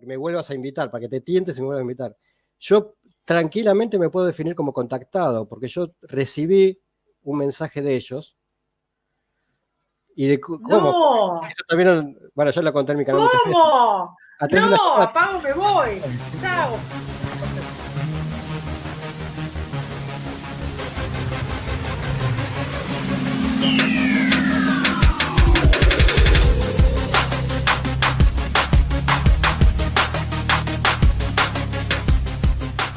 que me vuelvas a invitar, para que te tientes y me vuelvas a invitar. Yo tranquilamente me puedo definir como contactado, porque yo recibí un mensaje de ellos y de cómo. No, Eso también, bueno, yo lo conté en mi canal muchas veces. ¿cómo? A través de una No, charla. apago, me voy. Chao.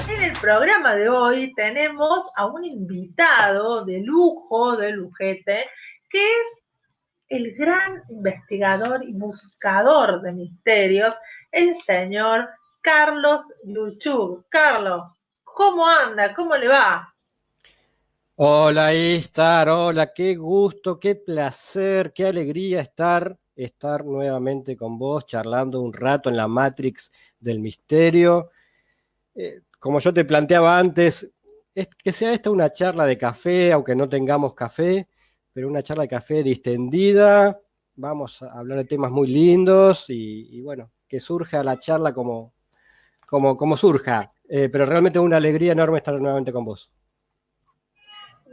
En el programa de hoy tenemos a un invitado de lujo, de lujete, que es el gran investigador y buscador de misterios, el señor Carlos Luchug. Carlos, ¿cómo anda? ¿Cómo le va? Hola, Istar, hola, qué gusto, qué placer, qué alegría estar nuevamente con vos, charlando un rato en la Matrix del misterio. Como yo te planteaba antes, es que sea esta una charla de café, aunque no tengamos café, pero una charla de café distendida. Vamos a hablar de temas muy lindos y bueno, que surja la charla como surja. Pero realmente una alegría enorme estar nuevamente con vos.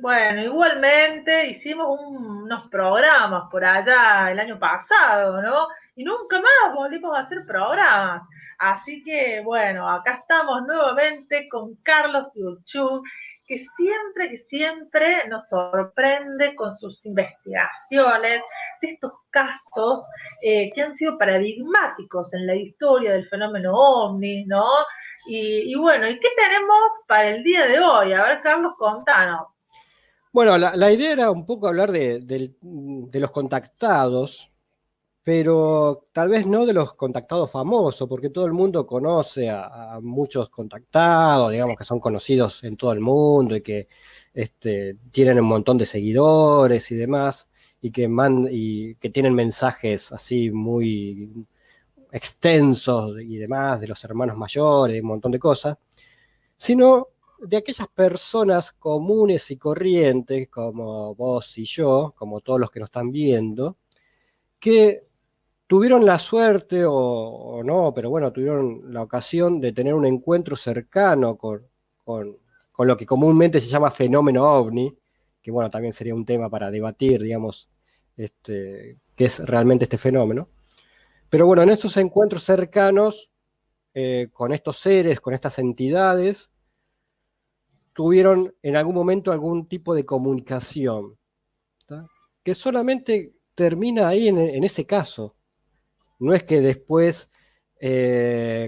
Bueno, igualmente hicimos unos programas por allá el año pasado, ¿no? Y nunca más volvimos a hacer programas. Así que, bueno, acá estamos nuevamente con Carlos Yuchú, que siempre nos sorprende con sus investigaciones de estos casos que han sido paradigmáticos en la historia del fenómeno ovni, ¿no? Y bueno, ¿y qué tenemos para el día de hoy? A ver, Carlos, contanos. Bueno, la idea era un poco hablar de los contactados, pero tal vez no de los contactados famosos, porque todo el mundo conoce a muchos contactados, digamos que son conocidos en todo el mundo y que tienen un montón de seguidores y demás, y que tienen mensajes así muy extensos y demás de los hermanos mayores, un montón de cosas, sino de aquellas personas comunes y corrientes, como vos y yo, como todos los que nos están viendo, que tuvieron la suerte o no, pero bueno, tuvieron la ocasión de tener un encuentro cercano con, con lo que comúnmente se llama fenómeno ovni, que bueno, también sería un tema para debatir, digamos, qué es realmente este fenómeno. Pero bueno, en esos encuentros cercanos con estos seres, con estas entidades, tuvieron en algún momento algún tipo de comunicación, ¿tá? Que solamente termina ahí en ese caso. No es que después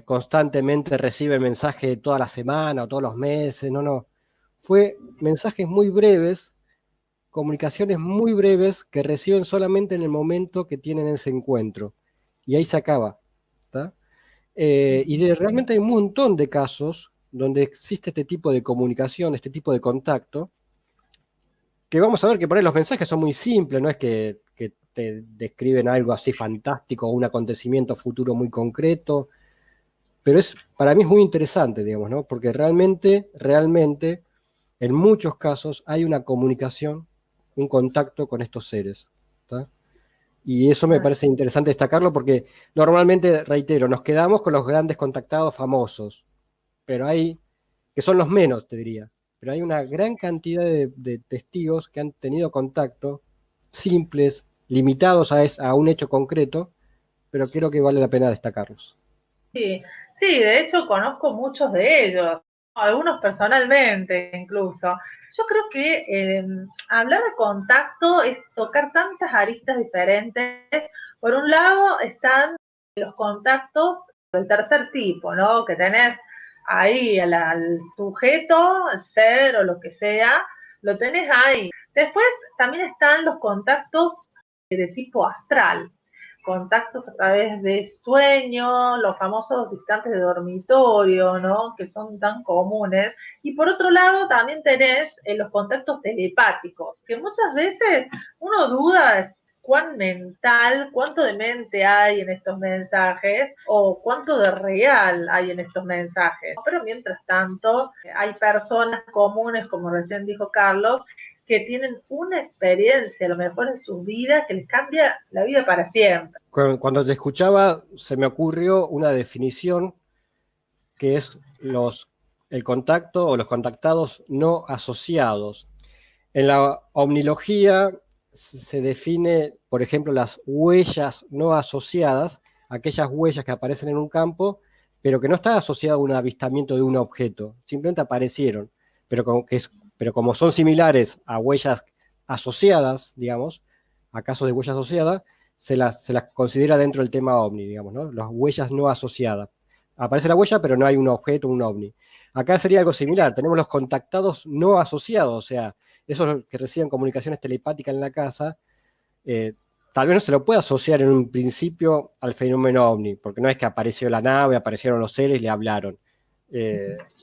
constantemente recibe mensaje toda la semana o todos los meses, no, no. Fue mensajes muy breves, comunicaciones muy breves que reciben solamente en el momento que tienen ese encuentro. Y ahí se acaba. ¿Tá? Realmente hay un montón de casos donde existe este tipo de comunicación, este tipo de contacto, que vamos a ver que por ahí los mensajes son muy simples, no es que te describen algo así fantástico o un acontecimiento futuro muy concreto, pero para mí es muy interesante, digamos, ¿no? Porque realmente, en muchos casos hay una comunicación, un contacto con estos seres, ¿tá? Y eso me parece interesante destacarlo porque normalmente, reitero, nos quedamos con los grandes contactados famosos, pero hay, que son los menos, te diría, pero hay una gran cantidad de testigos que han tenido contacto, simples, limitados a un hecho concreto, pero creo que vale la pena destacarlos. Sí, sí, de hecho conozco muchos de ellos, algunos personalmente incluso. Yo creo que hablar de contacto es tocar tantas aristas diferentes. Por un lado están los contactos del tercer tipo, ¿no? Que tenés ahí al sujeto, al ser o lo que sea, lo tenés ahí. Después también están los contactos de tipo astral, contactos a través de sueño, los famosos visitantes de dormitorio, ¿no? Que son tan comunes. Y por otro lado, también tenés los contactos telepáticos, que muchas veces uno duda cuán mental, cuánto de mente hay en estos mensajes o cuánto de real hay en estos mensajes. Pero mientras tanto, hay personas comunes, como recién dijo Carlos, que tienen una experiencia, a lo mejor en sus vidas, que les cambia la vida para siempre. Cuando te escuchaba, se me ocurrió una definición que es el contacto o los contactados no asociados. En la omnilogía se define, por ejemplo, las huellas no asociadas, aquellas huellas que aparecen en un campo, pero que no está asociada a un avistamiento de un objeto, simplemente aparecieron, pero como son similares a huellas asociadas, digamos, a casos de huella asociada, se las considera dentro del tema ovni, digamos, ¿no? Las huellas no asociadas. Aparece la huella, pero no hay un objeto, un ovni. Acá sería algo similar, tenemos los contactados no asociados, o sea, esos que reciben comunicaciones telepáticas en la casa, tal vez no se lo puede asociar en un principio al fenómeno ovni, porque no es que apareció la nave, aparecieron los seres y le hablaron.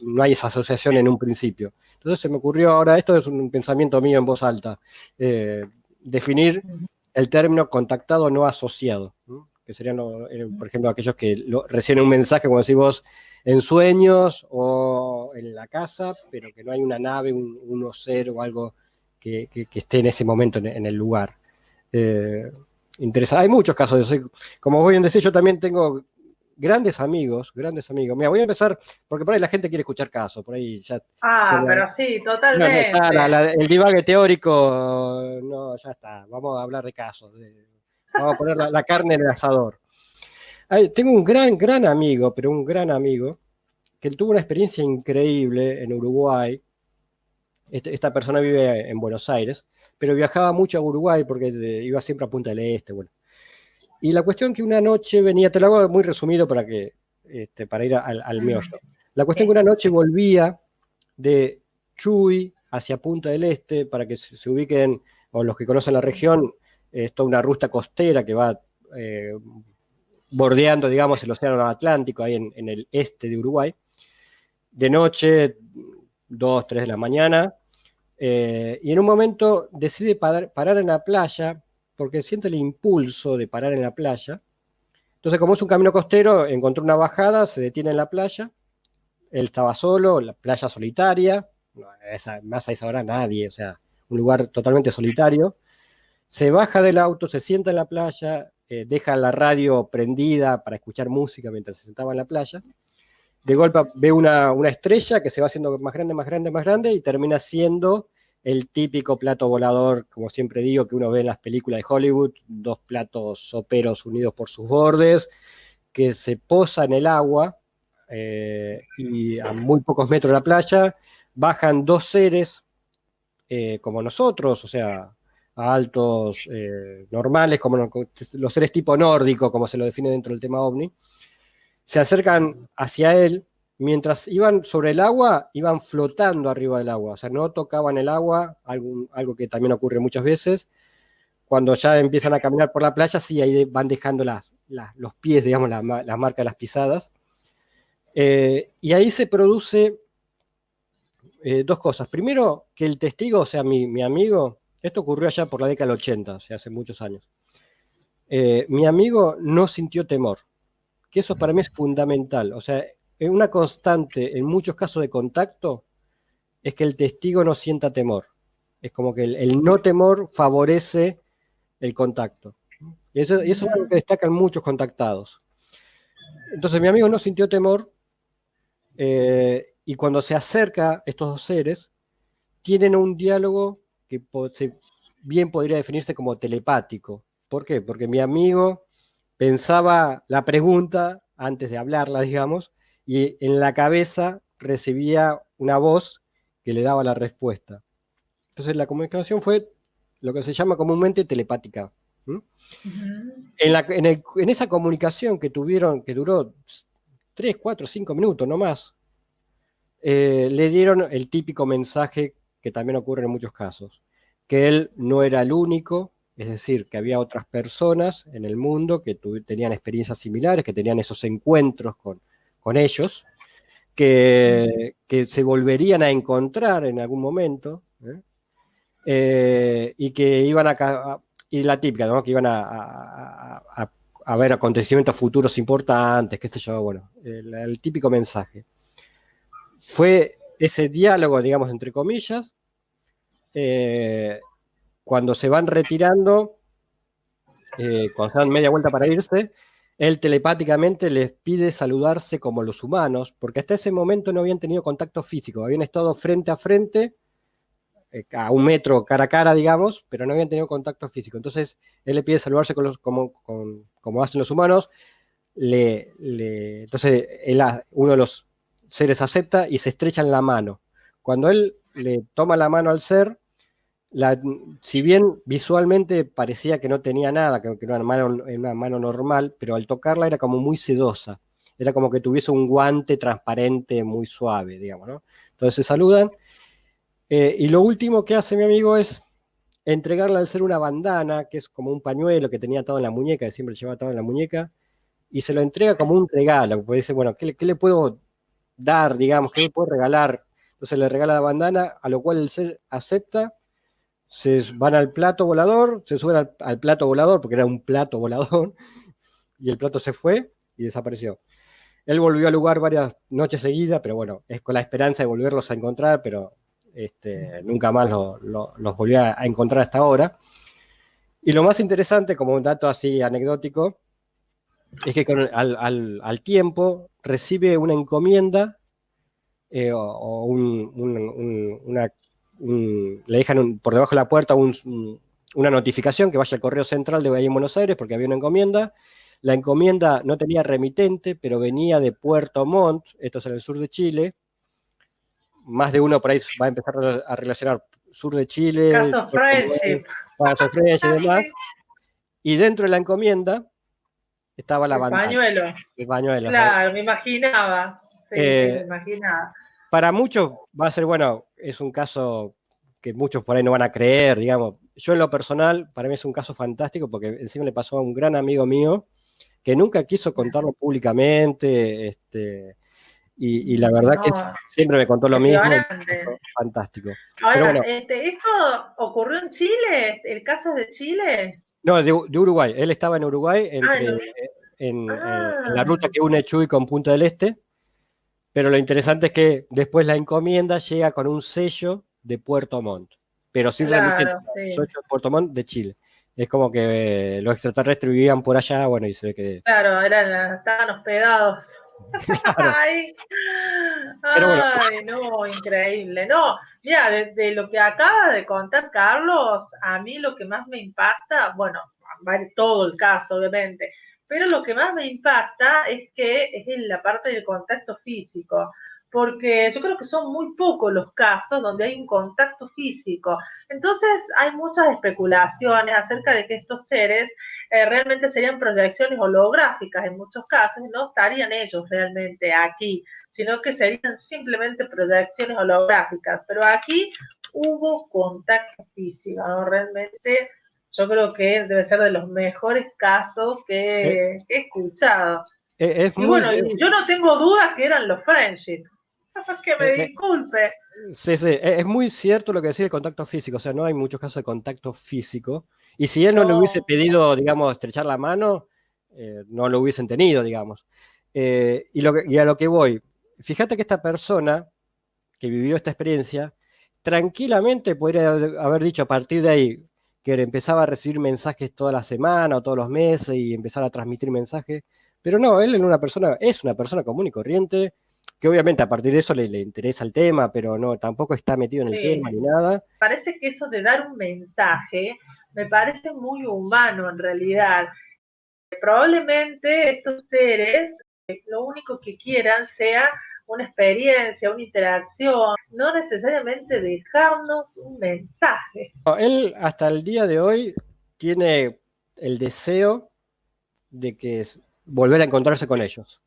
No hay esa asociación en un principio. Entonces se me ocurrió ahora, esto es un pensamiento mío en voz alta, definir el término contactado no asociado, ¿no? Que serían, por ejemplo, aquellos que reciben un mensaje, como decís vos, en sueños o en la casa, pero que no hay una nave, un ser o algo que esté en ese momento en el lugar. Interesante. Hay muchos casos de eso. Como voy a decir, yo también tengo grandes amigos. Mira, voy a empezar, porque por ahí la gente quiere escuchar casos, por ahí ya... Pero sí, totalmente. El divague teórico, no, ya está, vamos a hablar de casos. Vamos a poner la carne en el asador. Tengo un gran amigo, pero un gran amigo, que él tuvo una experiencia increíble en Uruguay. Esta persona vive en Buenos Aires, pero viajaba mucho a Uruguay porque iba siempre a Punta del Este, bueno. Y la cuestión que una noche venía, te lo hago muy resumido para ir al meollo. La cuestión que una noche volvía de Chuy hacia Punta del Este, para que se ubiquen, o los que conocen la región, es toda una ruta costera que va bordeando, digamos, el océano Atlántico, ahí en el este de Uruguay. De noche, 2, 3 de la mañana, y en un momento decide parar en la playa, porque siente el impulso de parar en la playa. Entonces, como es un camino costero, encontró una bajada, se detiene en la playa, él estaba solo, la playa solitaria, más a esa hora nadie, o sea, un lugar totalmente solitario. Se baja del auto, se sienta en la playa, deja la radio prendida para escuchar música mientras se sentaba en la playa. De golpe ve una estrella que se va haciendo más grande, más grande, más grande, y termina siendo el típico plato volador, como siempre digo, que uno ve en las películas de Hollywood, 2 platos soperos unidos por sus bordes, que se posa en el agua, y a muy pocos metros de la playa bajan 2 seres como nosotros, o sea, altos, normales, como los seres tipo nórdico, como se lo define dentro del tema ovni. Se acercan hacia él, mientras iban sobre el agua, iban flotando arriba del agua, o sea, no tocaban el agua, algo que también ocurre muchas veces. Cuando ya empiezan a caminar por la playa, sí, ahí van dejando los pies, digamos, la marca de las pisadas. Y ahí se produce 2 cosas. Primero, que el testigo, o sea, mi amigo, esto ocurrió allá por la década del 80, o sea, hace muchos años. Mi amigo no sintió temor, que eso para mí es fundamental. O sea, una constante en muchos casos de contacto es que el testigo no sienta temor. Es como que el no temor favorece el contacto. Y eso es algo que destacan muchos contactados. Entonces mi amigo no sintió temor, y cuando se acerca estos 2 seres, tienen un diálogo que bien podría definirse como telepático. ¿Por qué? Porque mi amigo pensaba la pregunta antes de hablarla, digamos, y en la cabeza recibía una voz que le daba la respuesta. Entonces la comunicación fue lo que se llama comúnmente telepática. En esa comunicación que tuvieron, que duró 3, 4, 5 minutos, no más, le dieron el típico mensaje que también ocurre en muchos casos, que él no era el único, es decir, que había otras personas en el mundo que tenían experiencias similares, que tenían esos encuentros con ellos, que se volverían a encontrar en algún momento, y que iban y la típica, ¿no? Que iban a ver acontecimientos futuros importantes, qué sé yo, bueno, el típico mensaje. Fue ese diálogo, digamos, entre comillas, cuando se van retirando, cuando se dan media vuelta para irse, él telepáticamente les pide saludarse como los humanos, porque hasta ese momento no habían tenido contacto físico, habían estado frente a frente, a 1 metro cara a cara, digamos, pero no habían tenido contacto físico. Entonces, él le pide saludarse como hacen los humanos, entonces uno de los seres acepta y se estrechan la mano. Cuando él le toma la mano al ser, si bien visualmente parecía que no tenía nada, que era una mano normal, pero al tocarla era como muy sedosa. Era como que tuviese un guante transparente muy suave, digamos, ¿no? Entonces se saludan. Y lo último que hace mi amigo es entregarle al ser una bandana, que es como un pañuelo que tenía atado en la muñeca, que siempre llevaba atado en la muñeca, y se lo entrega como un regalo, porque dice, bueno, ¿qué le puedo dar, digamos, qué le puedo regalar? Entonces le regala la bandana, a lo cual el ser acepta, se van al plato volador, se suben al plato volador, porque era un plato volador, y el plato se fue y desapareció. Él volvió al lugar varias noches seguidas, pero bueno, es con la esperanza de volverlos a encontrar, pero nunca más los volvió a encontrar hasta ahora. Y lo más interesante, como un dato así anecdótico, es que al tiempo recibe una encomienda o le dejan por debajo de la puerta una notificación que vaya al correo central de ahí en Buenos Aires porque había una encomienda. La encomienda no tenía remitente, pero venía de Puerto Montt, esto es en el sur de Chile. Más de uno por ahí va a empezar a relacionar sur de Chile, Caso Friendship. Caso Friendship y demás. Y dentro de la encomienda estaba la El bandana. pañuelo. El pañuelo. Claro, me imaginaba. Sí, me imaginaba. Para muchos va a ser, bueno, es un caso que muchos por ahí no van a creer, digamos. Yo en lo personal, para mí es un caso fantástico porque encima le pasó a un gran amigo mío que nunca quiso contarlo públicamente, y la verdad que siempre me contó lo mismo. Fantástico. Ahora, pero bueno, ¿esto ocurrió en Chile? ¿El caso es de Chile? No, de Uruguay. Él estaba en Uruguay, en la ruta que une Chuy con Punta del Este, pero lo interesante es que después la encomienda llega con un sello de Puerto Montt, pero sin remite sello de Puerto Montt de Chile. Es como que los extraterrestres vivían por allá, bueno, y se ve que... Claro, estaban hospedados. Claro. Ay, bueno. no, increíble. No, mira, de lo que acaba de contar Carlos, a mí lo que más me impacta, bueno, todo el caso, obviamente, pero lo que más me impacta es que es en la parte del contacto físico, porque yo creo que son muy pocos los casos donde hay un contacto físico. Entonces hay muchas especulaciones acerca de que estos seres realmente serían proyecciones holográficas en muchos casos, y no estarían ellos realmente aquí, sino que serían simplemente proyecciones holográficas. Pero aquí hubo contacto físico, ¿no? Realmente yo creo que debe ser de los mejores casos que he escuchado. Y bueno, yo no tengo dudas que eran los friendship. Que me disculpe. Sí, es muy cierto lo que decía el contacto físico, o sea, no hay muchos casos de contacto físico, y si él no le hubiese pedido, digamos, estrechar la mano, no lo hubiesen tenido, digamos. Y a lo que voy, fíjate que esta persona que vivió esta experiencia, tranquilamente podría haber dicho a partir de ahí que empezaba a recibir mensajes toda la semana o todos los meses y empezar a transmitir mensajes, pero no, él es una persona común y corriente, que obviamente a partir de eso le interesa el tema, pero no, tampoco está metido en el tema ni nada. Parece que eso de dar un mensaje me parece muy humano en realidad. Probablemente estos seres lo único que quieran sea una experiencia, una interacción, no necesariamente dejarnos un mensaje. No, él hasta el día de hoy tiene el deseo de que volver a encontrarse con ellos.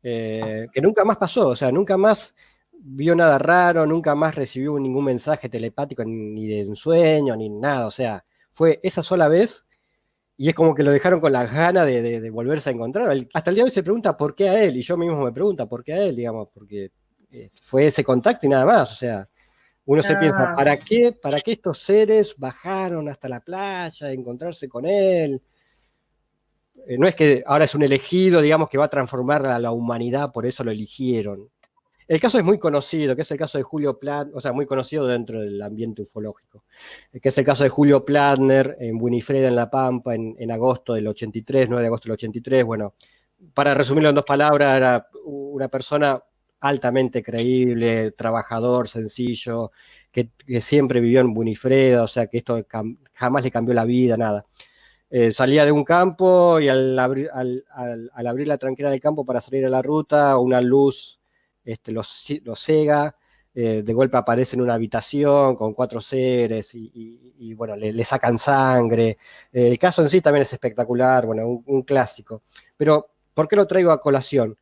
Que nunca más pasó, o sea, nunca más vio nada raro, nunca más recibió ningún mensaje telepático ni de ensueño, ni nada, o sea, fue esa sola vez y es como que lo dejaron con las ganas de volverse a encontrar. Hasta el día de hoy se pregunta por qué a él, y yo mismo me pregunto por qué a él, digamos, porque fue ese contacto y nada más, o sea, uno se piensa, ¿para qué estos seres bajaron hasta la playa a encontrarse con él? No es que ahora es un elegido, digamos, que va a transformar a la humanidad, por eso lo eligieron. El caso es muy conocido, que es el caso de Julio Plattner, o sea, muy conocido dentro del ambiente ufológico, que es el caso de Julio Plattner en Winifreda, en La Pampa, en agosto del 83, 9 de agosto del 83. Bueno, para resumirlo en dos palabras, era una persona altamente creíble, trabajador, sencillo, que siempre vivió en Winifreda, o sea, que esto jamás le cambió la vida, nada. Salía de un campo y al abrir la tranquera del campo para salir a la ruta, una luz los cega, de golpe aparece en una habitación con 4 seres y bueno, le sacan sangre. El caso en sí también es espectacular, bueno, un clásico. Pero, ¿por qué lo traigo a colación?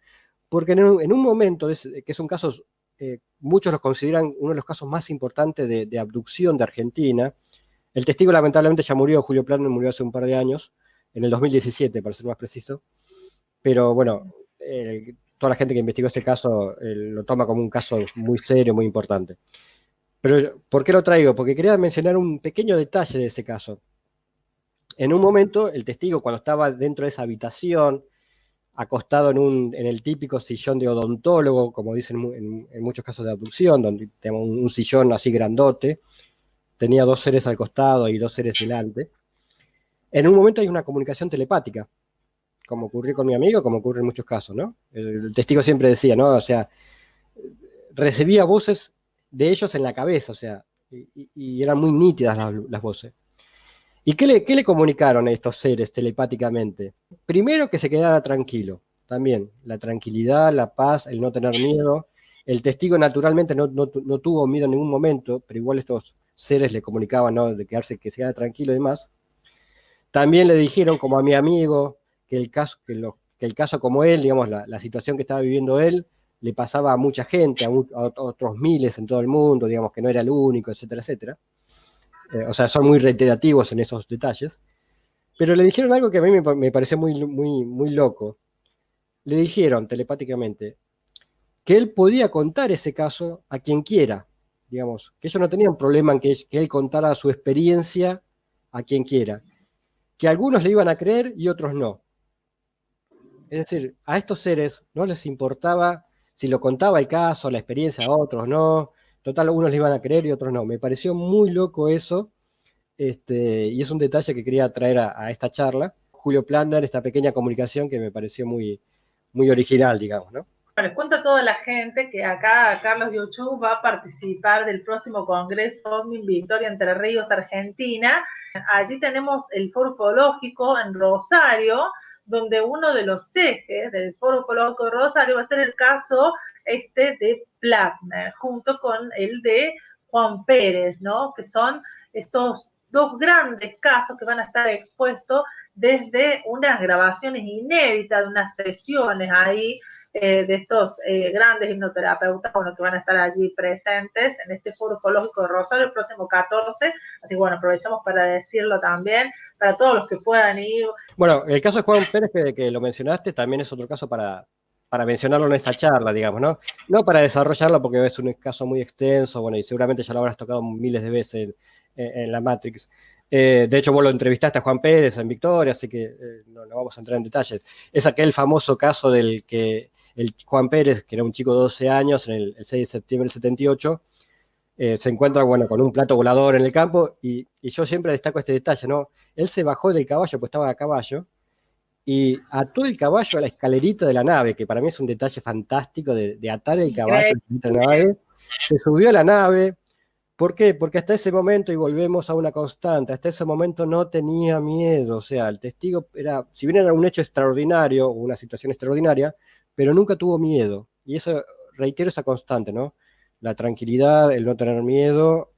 Porque en un momento, que es un caso, muchos los consideran uno de los casos más importantes de abducción de Argentina. El testigo lamentablemente ya murió, Julio Plattner murió hace un par de años, en el 2017, para ser más preciso. Pero bueno, toda la gente que investigó este caso lo toma como un caso muy serio, muy importante. Pero, ¿por qué lo traigo? Porque quería mencionar un pequeño detalle de ese caso. En un momento, el testigo, cuando estaba dentro de esa habitación, acostado en el típico sillón de odontólogo, como dicen en muchos casos de abducción, donde tenemos un sillón así grandote, tenía 2 seres al costado y 2 seres delante. En un momento hay una comunicación telepática, como ocurrió con mi amigo, como ocurre en muchos casos, ¿no? El testigo siempre decía, ¿no? O sea, recibía voces de ellos en la cabeza, o sea, y eran muy nítidas las voces. ¿Y qué le comunicaron a estos seres telepáticamente? Primero, que se quedara tranquilo, también, la tranquilidad, la paz, el no tener miedo. El testigo naturalmente no tuvo miedo en ningún momento, pero igual estos seres le comunicaban, ¿no? De quedarse, que se quedara tranquilo y demás. También le dijeron, como a mi amigo, que el caso como él, digamos, la situación que estaba viviendo él, le pasaba a mucha gente, a otros miles en todo el mundo, digamos, que no era el único, etcétera, etcétera. O sea, son muy reiterativos en esos detalles. Pero le dijeron algo que a mí me pareció muy loco. Le dijeron telepáticamente que él podía contar ese caso a quien quiera, digamos, que ellos no tenían problema en que él contara su experiencia a quien quiera, que algunos le iban a creer y otros no. Es decir, a estos seres no les importaba si lo contaba el caso, la experiencia a otros, no. Total, unos le iban a creer y otros no. Me pareció muy loco eso, y es un detalle que quería traer a esta charla. Julio Plander, esta pequeña comunicación que me pareció muy original, digamos, ¿no? Les cuento a toda la gente que acá Carlos Yuchu va a participar del próximo Congreso OVNI Victoria Entre Ríos, Argentina. Allí tenemos el Foro Ufológico en Rosario, donde uno de los ejes del Foro Ufológico de Rosario va a ser el caso de Plattner, junto con el de Juan Pérez, ¿no? Que son estos 2 grandes casos que van a estar expuestos desde unas grabaciones inéditas, de unas sesiones ahí de estos grandes hipnoterapeutas, bueno, que van a estar allí presentes en este Foro Ufológico de Rosario el próximo 14, así que bueno, aprovechamos para decirlo también, para todos los que puedan ir. Bueno, el caso de Juan Pérez, que lo mencionaste, también es otro caso para mencionarlo en esta charla, digamos, ¿no? No para desarrollarlo porque es un caso muy extenso, bueno, y seguramente ya lo habrás tocado miles de veces en la Matrix. De hecho, vos lo entrevistaste a Juan Pérez en Victoria, así que no vamos a entrar en detalles. Es aquel famoso caso del que el Juan Pérez, que era un chico de 12 años, en el 6 de septiembre del 78, se encuentra, bueno, con un plato volador en el campo, y yo siempre destaco este detalle, ¿no? Él se bajó del caballo, pues estaba a caballo, y ató el caballo a la escalerita de la nave, que para mí es un detalle fantástico de atar el caballo a la escalerita de la nave. Se subió a la nave. ¿Por qué? Porque hasta ese momento, y volvemos a una constante, hasta ese momento no tenía miedo. O sea, el testigo era, si bien era un hecho extraordinario o una situación extraordinaria, pero nunca tuvo miedo. Y eso, reitero esa constante, ¿no? La tranquilidad, el no tener miedo,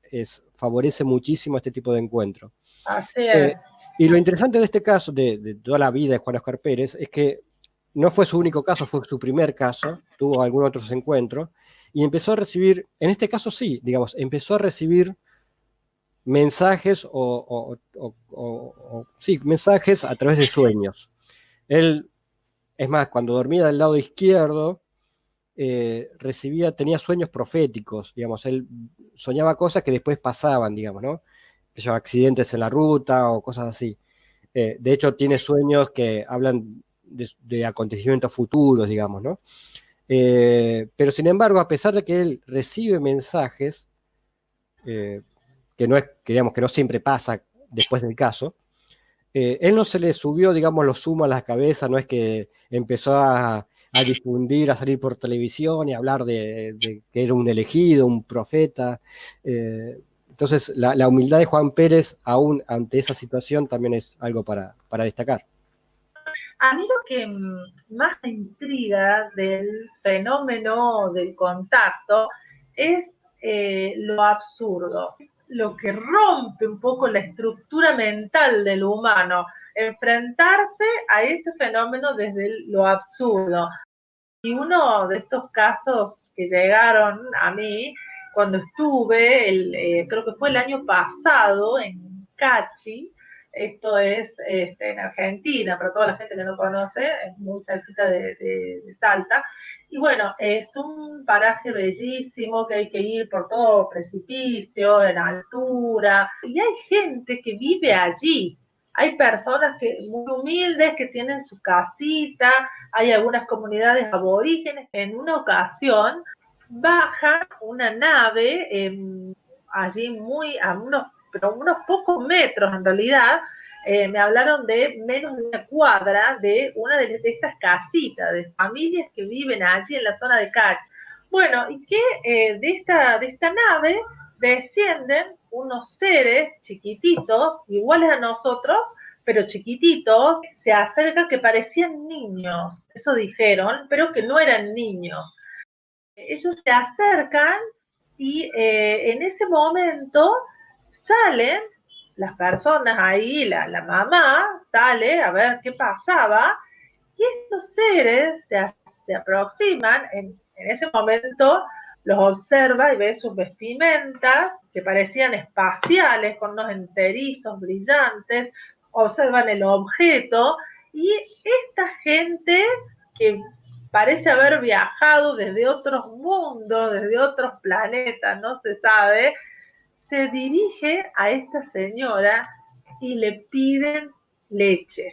favorece muchísimo este tipo de encuentro. Así es. Y lo interesante de este caso, de toda la vida de Juan Oscar Pérez, es que no fue su único caso, fue su primer caso, tuvo algunos otros encuentros, y empezó a recibir, en este caso sí, digamos, empezó a recibir mensajes sí, mensajes a través de sueños. Él, es más, cuando dormía del lado izquierdo, tenía sueños proféticos, digamos, él soñaba cosas que después pasaban, digamos, ¿no? Accidentes en la ruta o cosas así. De hecho, tiene sueños que hablan de acontecimientos futuros, digamos, ¿no? Pero sin embargo, a pesar de que él recibe mensajes, que no es, que, digamos, que no siempre pasa después del caso, él no se le subió, digamos, los humos a la cabeza, no es que empezó a difundir, a salir por televisión y a hablar de que era un elegido, un profeta. Entonces, la humildad de Juan Pérez, aún ante esa situación, también es algo para destacar. A mí lo que más me intriga del fenómeno del contacto es lo absurdo, lo que rompe un poco la estructura mental del humano, enfrentarse a este fenómeno desde lo absurdo. Y uno de estos casos que llegaron a mí cuando estuve, creo que fue el año pasado en Cachi, esto es en Argentina, para toda la gente que no conoce, es muy cerquita de Salta. Y bueno, es un paraje bellísimo que hay que ir por todo precipicio, en altura, y hay gente que vive allí. Hay personas que muy humildes que tienen su casita, hay algunas comunidades aborígenes. En una ocasión baja una nave allí muy a unos pocos metros en realidad. Me hablaron de menos de una cuadra de una de estas casitas de familias que viven allí en la zona de Cach. Bueno, y que de esta nave descienden unos seres chiquititos, iguales a nosotros, pero chiquititos, se acercan que parecían niños, eso dijeron, pero que no eran niños. Ellos se acercan y en ese momento salen las personas ahí, la mamá sale a ver qué pasaba, y estos seres se aproximan, en ese momento los observa y ve sus vestimentas que parecían espaciales, con unos enterizos brillantes, observan el objeto, y esta gente que parece haber viajado desde otros mundos, desde otros planetas, no se sabe, se dirige a esta señora y le piden leche.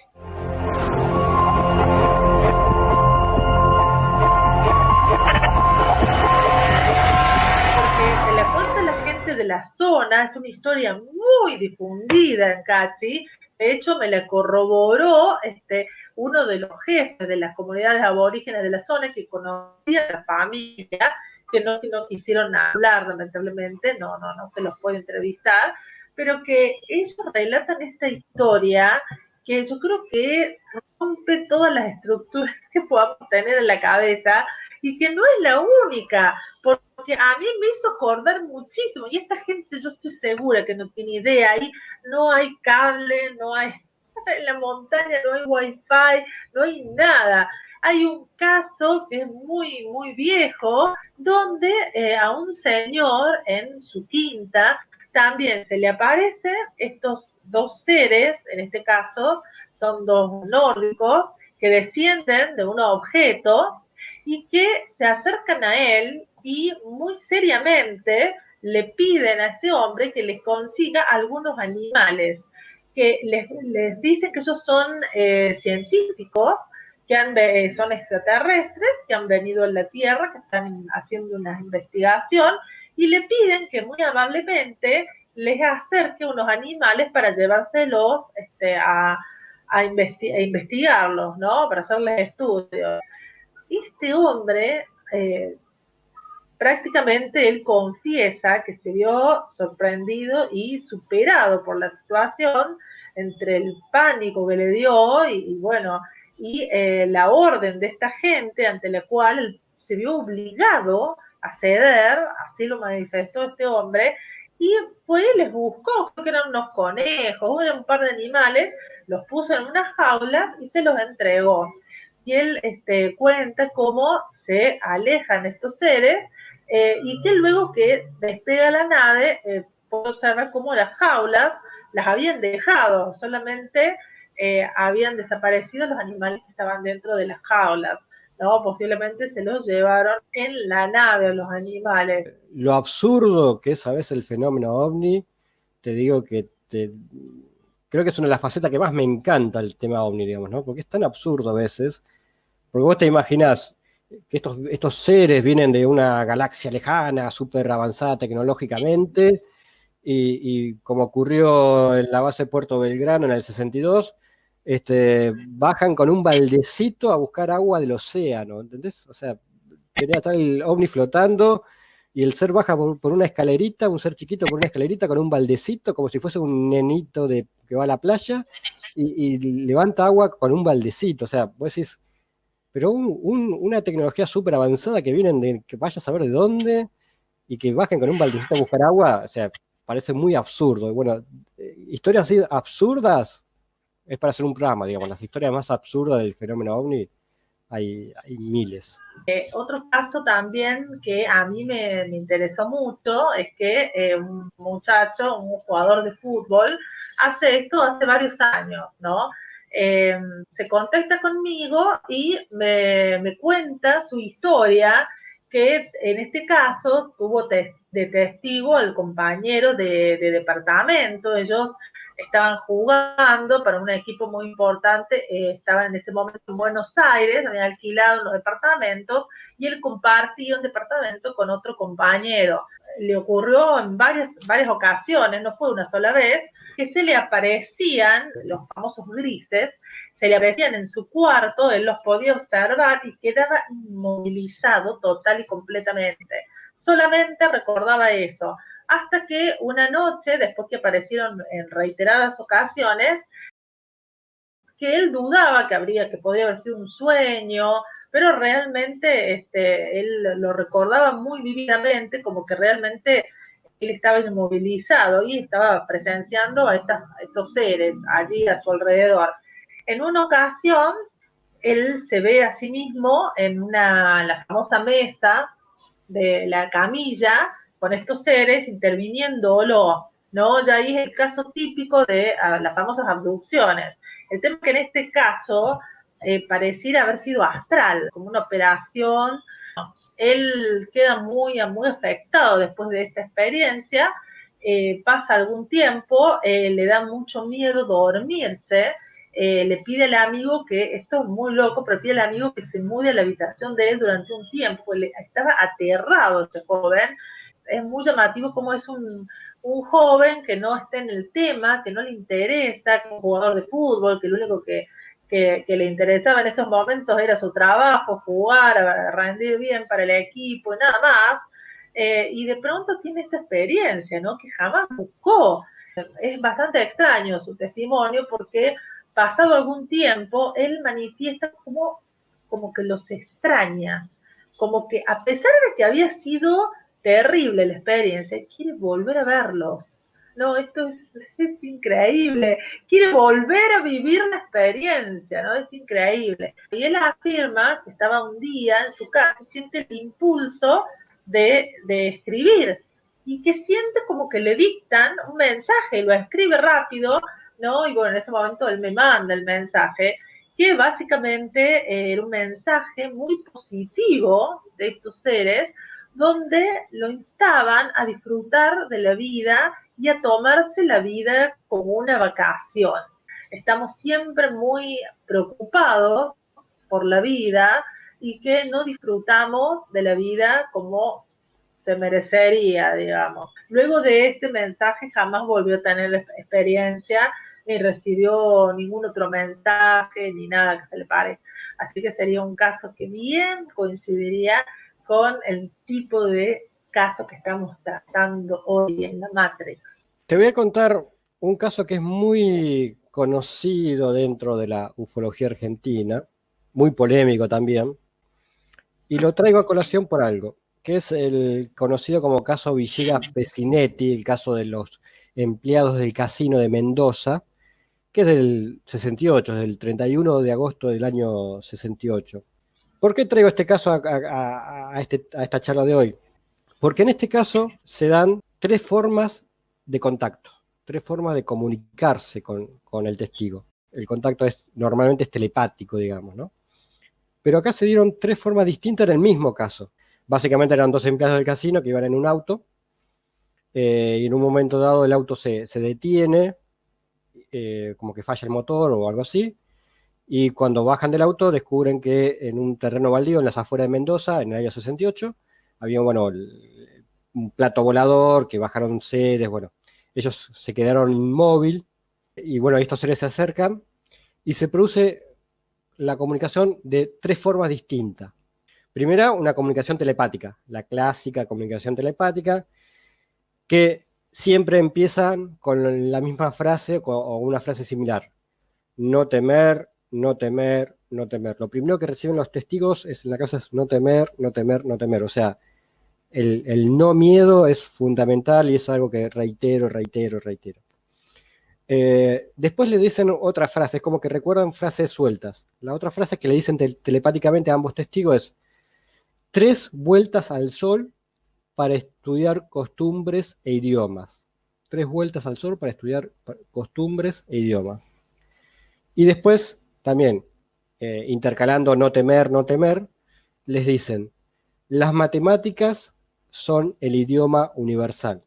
Porque se le cuenta a la gente de la zona, es una historia muy difundida en Cachi. De hecho, me la corroboró uno de los jefes de las comunidades aborígenes de la zona, que conocía a la familia, que no quisieron hablar, lamentablemente, no se los puede entrevistar, pero que ellos relatan esta historia que yo creo que rompe todas las estructuras que podamos tener en la cabeza, y que no es la única, porque a mí me hizo acordar muchísimo, y esta gente yo estoy segura que no tiene idea, ahí no hay cable, no hay, en la montaña no hay wifi, no hay nada. Hay un caso que es muy, muy viejo, donde a un señor en su quinta también se le aparecen estos dos seres, en este caso son dos nórdicos, que descienden de un objeto y que se acercan a él y muy seriamente le piden a este hombre que les consiga algunos animales, que les dicen que ellos son científicos, que son extraterrestres, que han venido a la Tierra, que están haciendo una investigación, y le piden que muy amablemente les acerque unos animales para llevárselos a investigarlos, ¿no? Para hacerles estudios. Este hombre, prácticamente él confiesa que se vio sorprendido y superado por la situación, entre el pánico que le dio y bueno, y la orden de esta gente ante la cual él se vio obligado a ceder, así lo manifestó este hombre, y fue y les buscó, creo que eran unos conejos, eran un par de animales, los puso en unas jaulas y se los entregó. Y él cuenta cómo se alejan estos seres, y que luego que despega la nave, puede observar cómo las jaulas las habían dejado, solamente habían desaparecido los animales que estaban dentro de las jaulas, ¿no? Posiblemente se los llevaron en la nave los animales. Lo absurdo que es a veces el fenómeno ovni, te digo que creo que es una de las facetas que más me encanta el tema ovni, digamos, ¿no? Porque es tan absurdo a veces, porque vos te imaginás que estos seres vienen de una galaxia lejana, súper avanzada tecnológicamente, y como ocurrió en la base Puerto Belgrano en el 62, bajan con un baldecito a buscar agua del océano, ¿entendés? O sea, tenía tal el ovni flotando y el ser baja por una escalerita, un ser chiquito por una escalerita con un baldecito, como si fuese un nenito que va a la playa, y levanta agua con un baldecito. O sea, vos decís, pero una tecnología súper avanzada que vienen de que vaya a saber de dónde y que bajen con un baldecito a buscar agua, o sea, parece muy absurdo. Y bueno, historias así absurdas es para hacer un programa, digamos. Las historias más absurdas del fenómeno ovni hay miles. Otro caso también que a mí me interesó mucho es que un muchacho, un jugador de fútbol, hace esto hace varios años, ¿no? Se contacta conmigo y me cuenta su historia, que en este caso tuvo de testigo al compañero de departamento. Ellos estaban jugando para un equipo muy importante, estaba en ese momento en Buenos Aires, habían alquilado unos departamentos y él compartía un departamento con otro compañero. Le ocurrió en varias ocasiones, no fue una sola vez, que se le aparecían los famosos grises, se le aparecían en su cuarto, él los podía observar y quedaba inmovilizado total y completamente. Solamente recordaba eso, hasta que una noche, después que aparecieron en reiteradas ocasiones, que él dudaba que podía haber sido un sueño, pero realmente él lo recordaba muy vívidamente, como que realmente él estaba inmovilizado y estaba presenciando a estos seres allí a su alrededor. En una ocasión, él se ve a sí mismo en la famosa mesa de la camilla con estos seres interviniéndolo, ¿no? Ya ahí es el caso típico de las famosas abducciones. El tema es que en este caso pareciera haber sido astral, como una operación. Él queda muy afectado después de esta experiencia, pasa algún tiempo, le da mucho miedo dormirse, le pide al amigo que, esto es muy loco, pero pide al amigo que se mude a la habitación de él durante un tiempo. Él estaba aterrado este joven. Es muy llamativo cómo es un joven que no está en el tema, que no le interesa, que es un jugador de fútbol, que lo único que le interesaba en esos momentos era su trabajo, jugar, rendir bien para el equipo y nada más. Y de pronto tiene esta experiencia, ¿no? Que jamás buscó. Es bastante extraño su testimonio porque pasado algún tiempo, él manifiesta como que los extraña, como que a pesar de que había sido terrible la experiencia, quiere volver a verlos. No, esto es increíble. Quiere volver a vivir la experiencia, ¿no? Es increíble. Y él afirma que estaba un día en su casa, siente el impulso de escribir y que siente como que le dictan un mensaje y lo escribe rápido, ¿no? Y bueno, en ese momento él me manda el mensaje, que básicamente era un mensaje muy positivo de estos seres, donde lo instaban a disfrutar de la vida y a tomarse la vida como una vacación. Estamos siempre muy preocupados por la vida y que no disfrutamos de la vida como se merecería, digamos. Luego de este mensaje jamás volvió a tener experiencia, ni recibió ningún otro mensaje, ni nada que se le pare. Así que sería un caso que bien coincidiría con el tipo de caso que estamos tratando hoy en la Matrix. Te voy a contar un caso que es muy conocido dentro de la ufología argentina, muy polémico también, y lo traigo a colación por algo, que es el conocido como caso Villegas Pecinetti, el caso de los empleados del casino de Mendoza, que es del 68, del 31 de agosto del año 68. ¿Por qué traigo este caso a esta charla de hoy? Porque en este caso se dan tres formas de contacto, tres formas de comunicarse con el testigo. El contacto normalmente es telepático, digamos, ¿no? Pero acá se dieron tres formas distintas en el mismo caso. Básicamente eran dos empleados del casino que iban en un auto, y en un momento dado el auto se detiene, como que falla el motor o algo así, Y cuando bajan del auto descubren que en un terreno baldío en las afueras de Mendoza, en el año 68, había, bueno, un plato volador, que bajaron seres, bueno, ellos se quedaron inmóviles y bueno, estos seres se acercan y se produce la comunicación de tres formas distintas. Primera, una comunicación telepática, la clásica comunicación telepática, que siempre empiezan con la misma frase o una frase similar. No temer, no temer, no temer. Lo primero que reciben los testigos en la casa es no temer, no temer, no temer. O sea, el no miedo es fundamental y es algo que reitero, reitero, reitero. Después le dicen otra frase, es como que recuerdan frases sueltas. La otra frase que le dicen telepáticamente a ambos testigos es 3 vueltas al sol para estudiar costumbres e idiomas. 3 vueltas al sol para estudiar costumbres e idiomas. Y después, también, intercalando no temer, no temer, les dicen, las matemáticas son el idioma universal.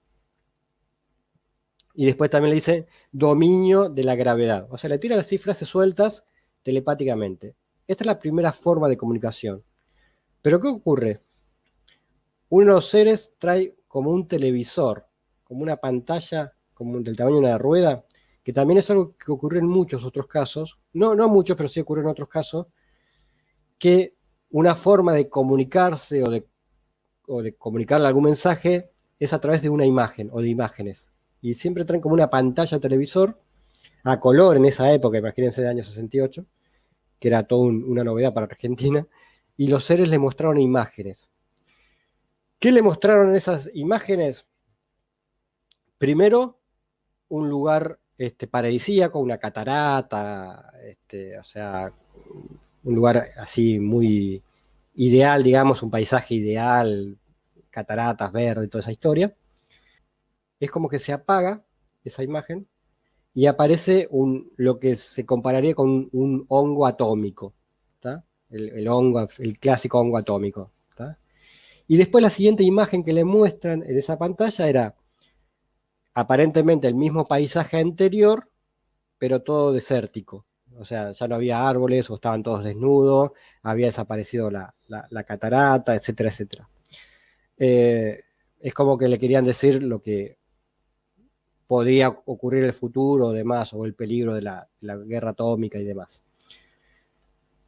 Y después también le dice dominio de la gravedad. O sea, le tiran así frases sueltas telepáticamente. Esta es la primera forma de comunicación. Pero ¿qué ocurre? Uno de los seres trae como un televisor, como una pantalla como del tamaño de una rueda, que también es algo que ocurre en muchos otros casos, no muchos, pero sí ocurre en otros casos, que una forma de comunicarse o de comunicarle algún mensaje es a través de una imagen o de imágenes. Y siempre traen como una pantalla televisor a color en esa época, imagínense, de año 68, que era toda una novedad para Argentina, y los seres le mostraron imágenes. ¿Qué le mostraron en esas imágenes? Primero, un lugar paradisíaco, una catarata, o sea, un lugar así muy ideal, digamos, un paisaje ideal, cataratas verdes, toda esa historia. Es como que se apaga esa imagen y aparece lo que se compararía con un hongo atómico, ¿tá? El clásico hongo atómico, ¿tá? Y después la siguiente imagen que le muestran en esa pantalla era aparentemente el mismo paisaje anterior, pero todo desértico. O sea, ya no había árboles o estaban todos desnudos, había desaparecido la catarata, etcétera, etcétera. Es como que le querían decir lo que podía ocurrir en el futuro o demás, o el peligro de la guerra atómica y demás.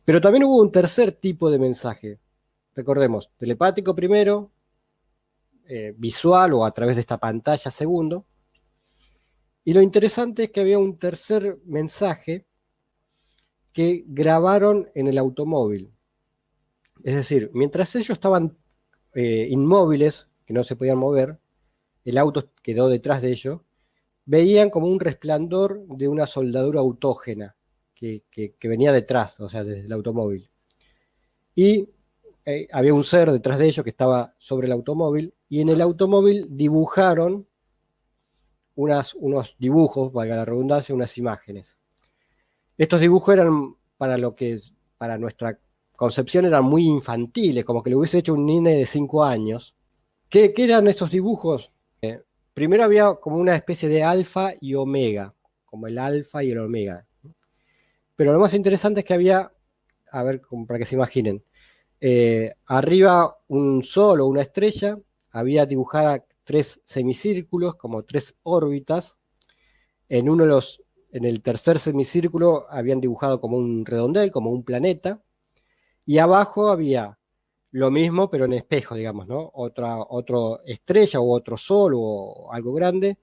Pero también hubo un tercer tipo de mensaje. Recordemos, telepático primero, visual o a través de esta pantalla segundo. Y lo interesante es que había un tercer mensaje que grabaron en el automóvil. Es decir, mientras ellos estaban inmóviles, que no se podían mover, el auto quedó detrás de ellos, veían como un resplandor de una soldadura autógena que venía detrás, o sea, desde el automóvil. Y había un ser detrás de ellos que estaba sobre el automóvil, y en el automóvil dibujaron unos dibujos, valga la redundancia, unas imágenes. Estos dibujos eran, para nuestra concepción, eran muy infantiles, como que lo hubiese hecho un nene de 5 años. ¿Qué eran estos dibujos? Primero había como una especie de alfa y omega, como el alfa y el omega. Pero lo más interesante es que había, a ver, como para que se imaginen, arriba un sol o una estrella, había dibujada 3 semicírculos, como 3 órbitas. En el tercer semicírculo habían dibujado como un redondel, como un planeta, y abajo había lo mismo, pero en espejo, digamos, ¿no? Otra estrella o otro sol o algo grande,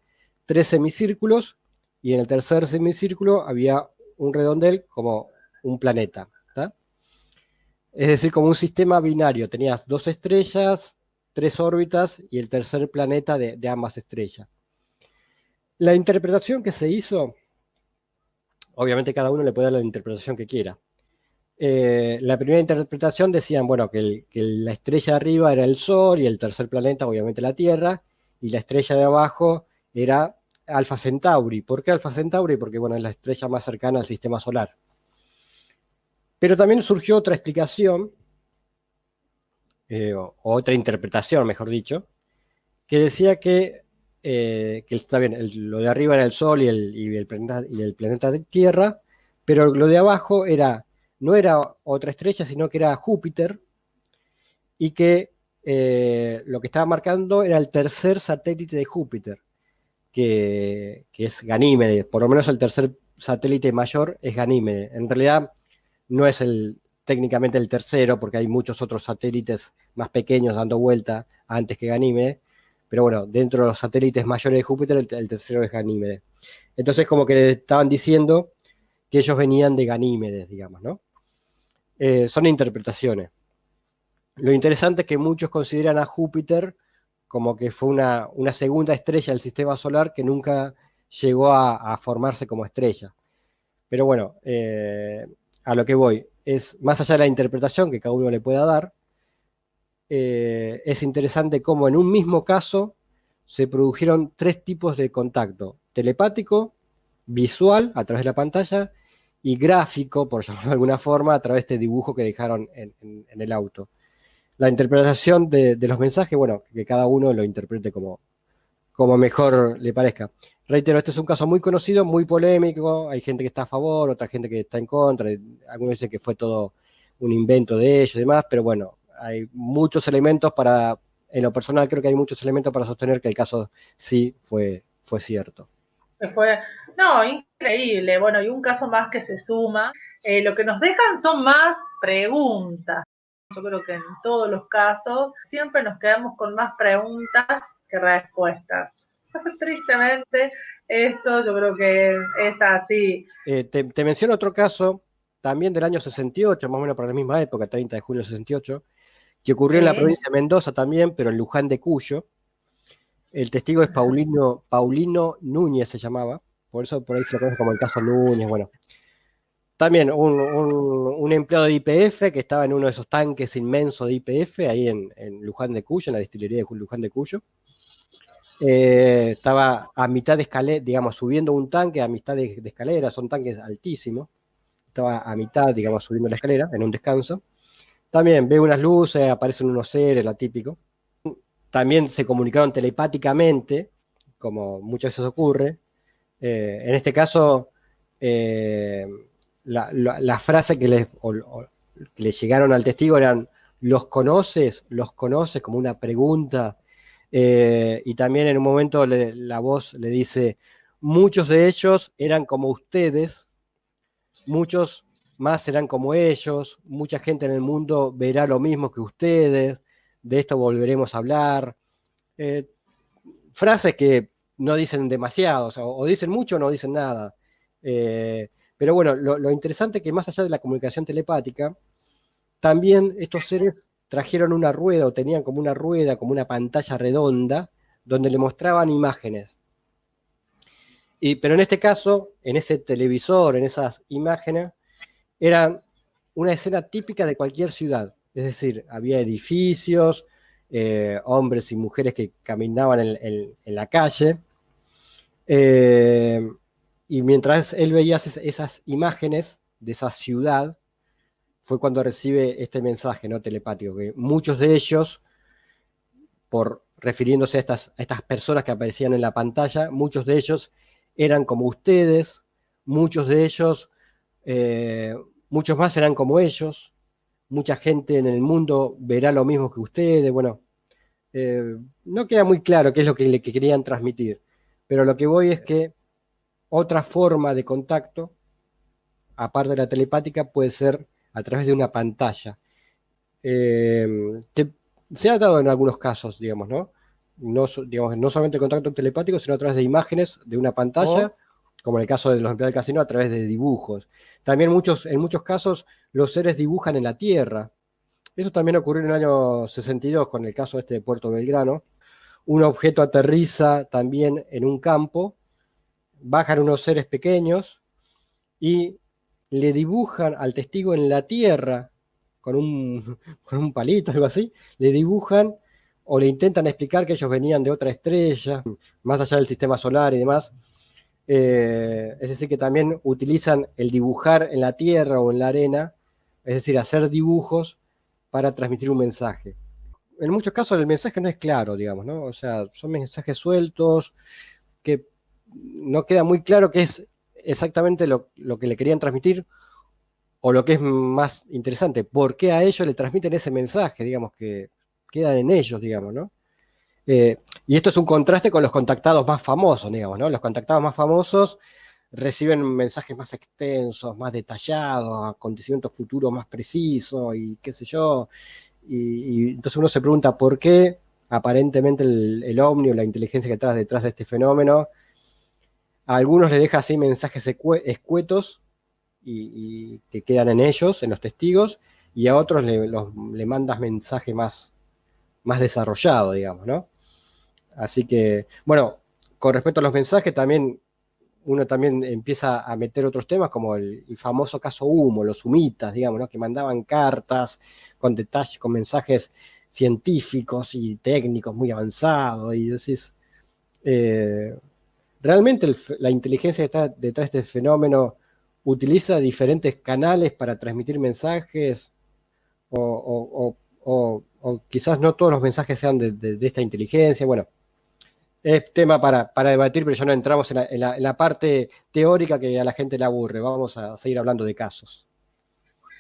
3 semicírculos, y en el tercer semicírculo había un redondel como un planeta, ¿tá? Es decir, como un sistema binario, tenías 2 estrellas, 3 órbitas y el tercer planeta de ambas estrellas. La interpretación que se hizo, obviamente cada uno le puede dar la interpretación que quiera. La primera interpretación decían, bueno, que la estrella de arriba era el Sol y el tercer planeta, obviamente, la Tierra, y la estrella de abajo era Alfa Centauri. ¿Por qué Alfa Centauri? Porque, bueno, es la estrella más cercana al sistema solar. Pero también surgió otra explicación, o otra interpretación, mejor dicho, que decía que está bien, lo de arriba era el Sol y el planeta de Tierra, pero lo de abajo no era otra estrella, sino que era Júpiter, y que lo que estaba marcando era el tercer satélite de Júpiter, que es Ganímedes. Por lo menos el tercer satélite mayor es Ganímedes. En realidad no es técnicamente el tercero, porque hay muchos otros satélites más pequeños dando vuelta antes que Ganímedes, pero bueno, dentro de los satélites mayores de Júpiter, el tercero es Ganímedes. Entonces como que le estaban diciendo que ellos venían de Ganímedes, digamos, ¿no? Son interpretaciones. Lo interesante es que muchos consideran a Júpiter como que fue una segunda estrella del sistema solar que nunca llegó a formarse como estrella. Pero bueno, a lo que voy, es más allá de la interpretación que cada uno le pueda dar, es interesante cómo en un mismo caso se produjeron tres tipos de contacto: telepático, visual, a través de la pantalla, y gráfico, por llamarlo de alguna forma, a través de este dibujo que dejaron en el auto. La interpretación de los mensajes, bueno, que cada uno lo interprete como mejor le parezca. Reitero, este es un caso muy conocido, muy polémico, hay gente que está a favor, otra gente que está en contra, algunos dicen que fue todo un invento de ellos y demás, pero bueno, hay muchos elementos en lo personal creo que hay muchos elementos para sostener que el caso sí fue cierto. Fue, no, increíble. Bueno, y un caso más que se suma. Lo que nos dejan son más preguntas. Yo creo que en todos los casos siempre nos quedamos con más preguntas que respuestas. Tristemente, esto yo creo que es así. Te menciono otro caso, también del año 68, más o menos para la misma época, 30 de julio del 68, que ocurrió en la Sí. provincia de Mendoza también, pero en Luján de Cuyo. El testigo es Paulino Núñez, se llamaba, por eso por ahí se lo conoce como el caso Núñez. Bueno, también un empleado de YPF que estaba en uno de esos tanques inmensos de YPF, ahí en Luján de Cuyo, en la destilería de Luján de Cuyo. Estaba a mitad de escalera, digamos, subiendo un tanque a mitad de escalera, son tanques altísimos. Estaba a mitad, digamos, subiendo la escalera, en un descanso. También ve unas luces, aparecen unos seres, lo típico. También se comunicaron telepáticamente, como muchas veces ocurre. En este caso, la frase que le llegaron al testigo eran: ¿los conoces? ¿Los conoces? Como una pregunta. Y también en un momento la voz le dice: muchos de ellos eran como ustedes, muchos más serán como ellos, mucha gente en el mundo verá lo mismo que ustedes, de esto volveremos a hablar. Eh, Frases que no dicen demasiado, o dicen mucho o no dicen nada. Pero bueno, lo interesante es que más allá de la comunicación telepática, también estos seres trajeron una rueda, o tenían como una rueda, como una pantalla redonda, donde le mostraban imágenes. Pero en este caso, en ese televisor, en esas imágenes, eran una escena típica de cualquier ciudad. Es decir, había edificios, hombres y mujeres que caminaban en la calle. Y mientras él veía esas imágenes de esa ciudad, fue cuando recibe este mensaje, ¿no?, telepático, que muchos de ellos, refiriéndose a estas personas que aparecían en la pantalla, muchos de ellos eran como ustedes, muchos de ellos, muchos más serán como ellos, mucha gente en el mundo verá lo mismo que ustedes. Bueno, no queda muy claro qué es lo que querían transmitir, pero lo que voy es que otra forma de contacto, aparte de la telepática, puede ser a través de una pantalla. Que se ha dado en algunos casos, digamos, ¿no? No, digamos, no solamente el contacto telepático, sino a través de imágenes de una pantalla, como en el caso de los empleados del casino, a través de dibujos. También en muchos casos los seres dibujan en la Tierra. Eso también ocurrió en el año 62 con el caso de Puerto Belgrano. Un objeto aterriza también en un campo, bajan unos seres pequeños y le dibujan al testigo en la Tierra con con un palito, algo así, le dibujan o le intentan explicar que ellos venían de otra estrella, más allá del sistema solar y demás. Es decir, que también utilizan el dibujar en la tierra o en la arena, es decir, hacer dibujos para transmitir un mensaje. En muchos casos el mensaje no es claro, digamos, ¿no? O sea, son mensajes sueltos que no queda muy claro qué es exactamente lo que le querían transmitir, o lo que es más interesante, por qué a ellos le transmiten ese mensaje, digamos, que quedan en ellos, digamos, ¿no? Eh, y esto es un contraste con los contactados más famosos, digamos, ¿no? Los contactados más famosos reciben mensajes más extensos, más detallados, acontecimientos futuros más precisos y qué sé yo. Y entonces uno se pregunta por qué aparentemente el ovni o la inteligencia que está detrás de este fenómeno, a algunos le deja así mensajes escuetos y que quedan en ellos, en los testigos, y a otros le mandas mensaje más desarrollado, digamos, ¿no? Así que, bueno, con respecto a los mensajes, también uno también empieza a meter otros temas como el famoso caso Humo, los humitas, digamos, ¿no? Que mandaban cartas con detalles, con mensajes científicos y técnicos muy avanzados, y decís, eh, realmente la inteligencia que está detrás de este fenómeno utiliza diferentes canales para transmitir mensajes, o quizás no todos los mensajes sean de esta inteligencia. Bueno, es tema para debatir, pero ya no entramos en la parte teórica que a la gente le aburre. Vamos a seguir hablando de casos.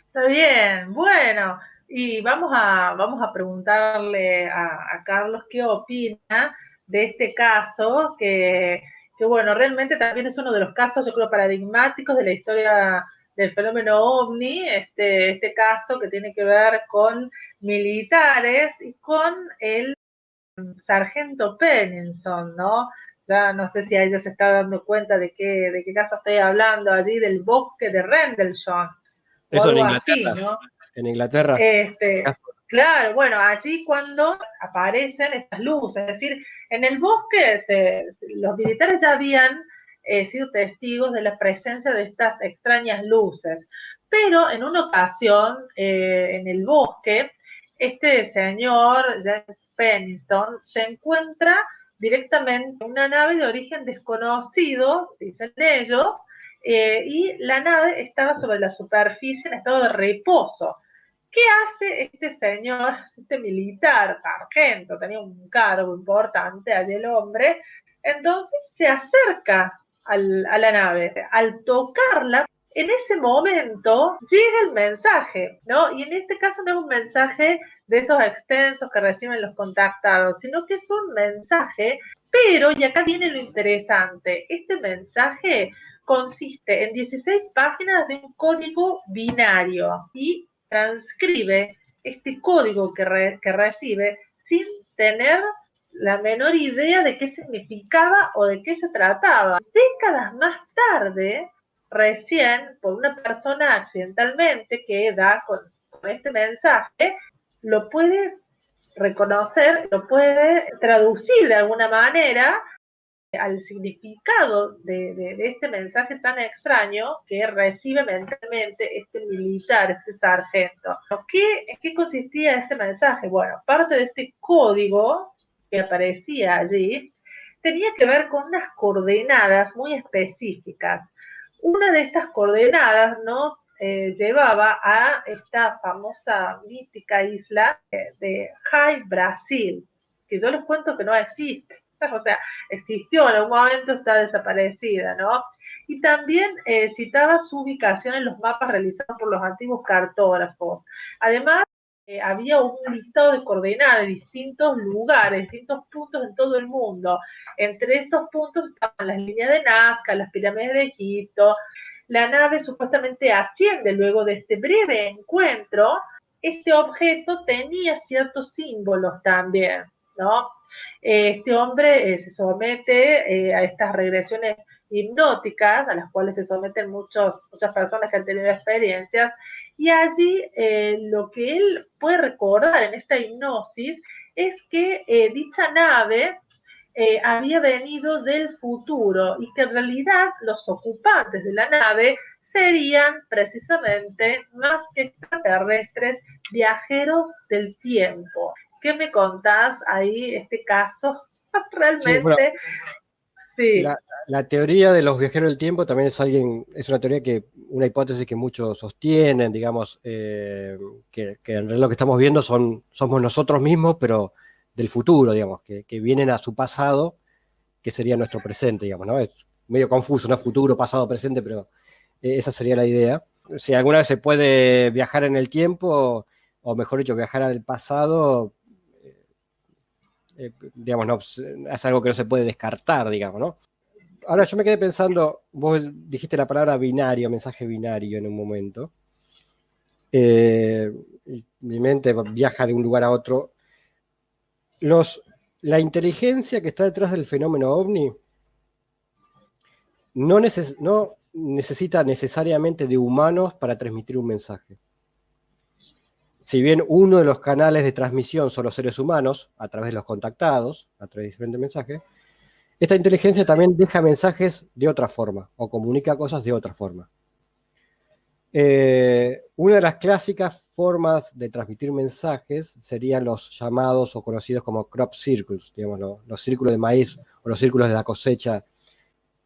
Está bien, bueno, y vamos a preguntarle a Carlos qué opina de este caso, que bueno, realmente también es uno de los casos, yo creo, paradigmáticos de la historia del fenómeno OVNI, este caso que tiene que ver con militares y con el sargento Penninson, ¿no? Ya no sé si ella se está dando cuenta de qué caso estoy hablando allí, del bosque de Rendlesham o Eso en algo así, Inglaterra. ¿no? En Inglaterra. Claro, bueno, allí cuando aparecen estas luces, es decir, en el bosque los militares ya habían sido testigos de la presencia de estas extrañas luces, pero en una ocasión en el bosque, este señor, James Pennington, se encuentra directamente en una nave de origen desconocido, dicen ellos, y la nave estaba sobre la superficie en estado de reposo. ¿Qué hace este señor, este militar, sargento, tenía un cargo importante allí el hombre? Entonces se acerca a la nave. Al tocarla, en ese momento llega el mensaje, ¿no? Y en este caso no es un mensaje de esos extensos que reciben los contactados, sino que es un mensaje, pero, y acá viene lo interesante, este mensaje consiste en 16 páginas de un código binario y transcribe este código que recibe sin tener la menor idea de qué significaba o de qué se trataba. Décadas más tarde, recién, por una persona accidentalmente que da con este mensaje, lo puede reconocer, lo puede traducir de alguna manera al significado de este mensaje tan extraño que recibe mentalmente este militar, este sargento. ¿En qué consistía este mensaje? Bueno, parte de este código que aparecía allí tenía que ver con unas coordenadas muy específicas. Una de estas coordenadas nos llevaba a esta famosa mítica isla de High Brasil, que yo les cuento que no existe. O sea, existió en algún momento, está desaparecida, ¿no? Y también citaba su ubicación en los mapas realizados por los antiguos cartógrafos. Además, había un listado de coordenadas de distintos lugares, distintos puntos en todo el mundo. Entre estos puntos estaban las líneas de Nazca, las pirámides de Egipto. La nave supuestamente asciende luego de este breve encuentro. Este objeto tenía ciertos símbolos también, ¿no? Este hombre se somete a estas regresiones hipnóticas, a las cuales se someten muchas personas que han tenido experiencias, y allí lo que él puede recordar en esta hipnosis es que dicha nave había venido del futuro y que en realidad los ocupantes de la nave serían precisamente más que extraterrestres, viajeros del tiempo. ¿Qué me contás ahí, este caso? Sí, bueno, Realmente, sí. la teoría de los viajeros del tiempo también es una teoría una hipótesis que muchos sostienen, digamos, que en realidad lo que estamos viendo somos nosotros mismos, pero del futuro, digamos, que vienen a su pasado, que sería nuestro presente, digamos, ¿no? medio confuso, ¿no? Futuro, pasado, presente, pero esa sería la idea. Si alguna vez se puede viajar en el tiempo, o mejor dicho, viajar al pasado, digamos, no, es algo que no se puede descartar, digamos, ¿no? Ahora yo me quedé pensando, vos dijiste la palabra binario, mensaje binario en un momento. Mi mente viaja de un lugar a otro. La inteligencia que está detrás del fenómeno ovni no necesita necesariamente de humanos para transmitir un mensaje. Si bien uno de los canales de transmisión son los seres humanos, a través de los contactados, a través de diferentes mensajes, esta inteligencia también deja mensajes de otra forma, o comunica cosas de otra forma. Una de las clásicas formas de transmitir mensajes serían los llamados o conocidos como crop circles, digamos, los círculos de maíz o los círculos de la cosecha